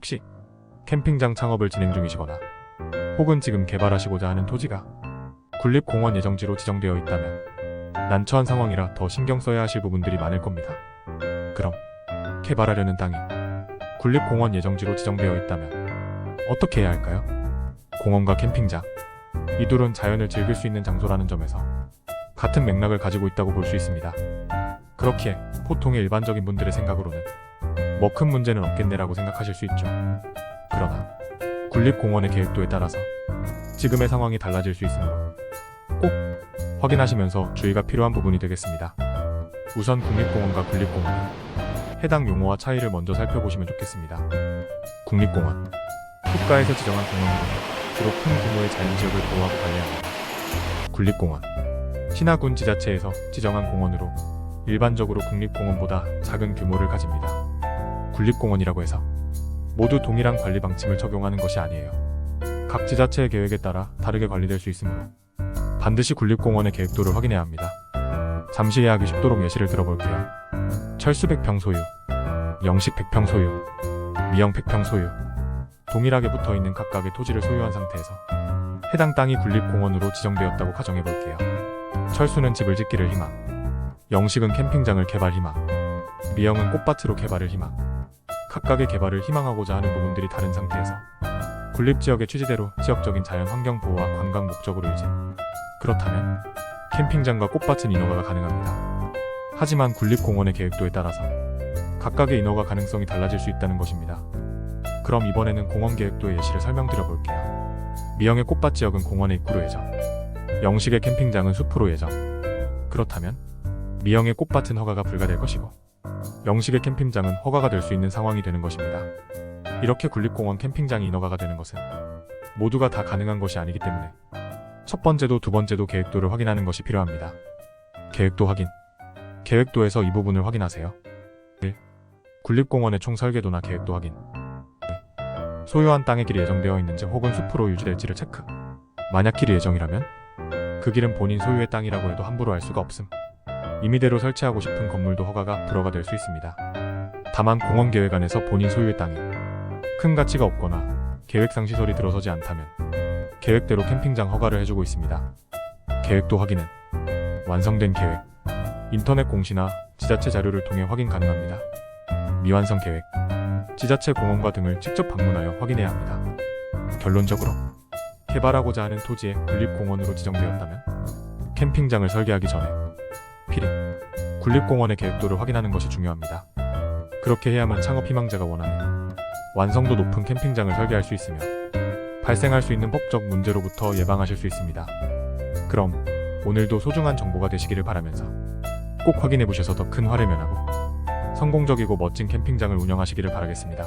혹시 캠핑장 창업을 진행 중이시거나 혹은 지금 개발하시고자 하는 토지가 군립공원 예정지로 지정되어 있다면 난처한 상황이라 더 신경 써야 하실 부분들이 많을 겁니다. 그럼 개발하려는 땅이 군립공원 예정지로 지정되어 있다면 어떻게 해야 할까요? 공원과 캠핑장, 이 둘은 자연을 즐길 수 있는 장소라는 점에서 같은 맥락을 가지고 있다고 볼 수 있습니다. 그렇기에 보통의 일반적인 분들의 생각으로는 뭐 큰 문제는 없겠네라고 생각하실 수 있죠. 그러나 군립공원의 계획도에 따라서 지금의 상황이 달라질 수 있으므로 꼭 확인하시면서 주의가 필요한 부분이 되겠습니다. 우선 국립공원과 군립공원의 해당 용어와 차이를 먼저 살펴보시면 좋겠습니다. 국립공원, 국가에서 지정한 공원으로 주로 큰 규모의 자연지역을 보호하고 관리합니다. 군립공원, 신하군 지자체에서 지정한 공원으로 일반적으로 국립공원보다 작은 규모를 가집니다. 군립공원이라고 해서 모두 동일한 관리 방침을 적용하는 것이 아니에요. 각 지자체의 계획에 따라 다르게 관리될 수 있으므로 반드시 군립공원의 계획도를 확인해야 합니다. 잠시 이해하기 쉽도록 예시를 들어볼게요. 철수 100평 소유, 영식 100평 소유, 미영 100평 소유, 동일하게 붙어있는 각각의 토지를 소유한 상태에서 해당 땅이 군립공원으로 지정되었다고 가정해볼게요. 철수는 집을 짓기를 희망, 영식은 캠핑장을 개발 희망, 미영은 꽃밭으로 개발을 희망, 각각의 개발을 희망하고자 하는 부분들이 다른 상태에서 군립지역의 취지대로 지역적인 자연환경 보호와 관광 목적으로 유지, 그렇다면 캠핑장과 꽃밭은 인허가가 가능합니다. 하지만 군립공원의 계획도에 따라서 각각의 인허가 가능성이 달라질 수 있다는 것입니다. 그럼 이번에는 공원 계획도의 예시를 설명드려 볼게요. 미영의 꽃밭 지역은 공원의 입구로 예정, 영식의 캠핑장은 숲으로 예정. 그렇다면 미영의 꽃밭은 허가가 불가될 것이고 영식의 캠핑장은 허가가 될 수 있는 상황이 되는 것입니다. 이렇게 군립공원 캠핑장이 인허가가 되는 것은 모두가 다 가능한 것이 아니기 때문에 첫 번째도 두 번째도 계획도를 확인하는 것이 필요합니다. 계획도 확인. 계획도에서 이 부분을 확인하세요. 1. 군립공원의 총 설계도나 계획도 확인. 2. 소유한 땅의 길이 예정되어 있는지 혹은 숲으로 유지될지를 체크. 만약 길이 예정이라면 그 길은 본인 소유의 땅이라고 해도 함부로 알 수가 없음. 임의대로 설치하고 싶은 건물도 허가가 불허가 될 수 있습니다. 다만 공원계획 안에서 본인 소유의 땅이 큰 가치가 없거나 계획상 시설이 들어서지 않다면 계획대로 캠핑장 허가를 해주고 있습니다. 계획도 확인은 완성된 계획, 인터넷 공시나 지자체 자료를 통해 확인 가능합니다. 미완성 계획, 지자체 공원과 등을 직접 방문하여 확인해야 합니다. 결론적으로 개발하고자 하는 토지에 군립공원으로 지정되었다면 캠핑장을 설계하기 전에 필히 군립공원의 계획도를 확인하는 것이 중요합니다. 그렇게 해야만 창업 희망자가 원하는 완성도 높은 캠핑장을 설계할 수 있으며 발생할 수 있는 법적 문제로부터 예방하실 수 있습니다. 그럼 오늘도 소중한 정보가 되시기를 바라면서 꼭 확인해 보셔서 더 큰 화를 면하고 성공적이고 멋진 캠핑장을 운영하시기를 바라겠습니다.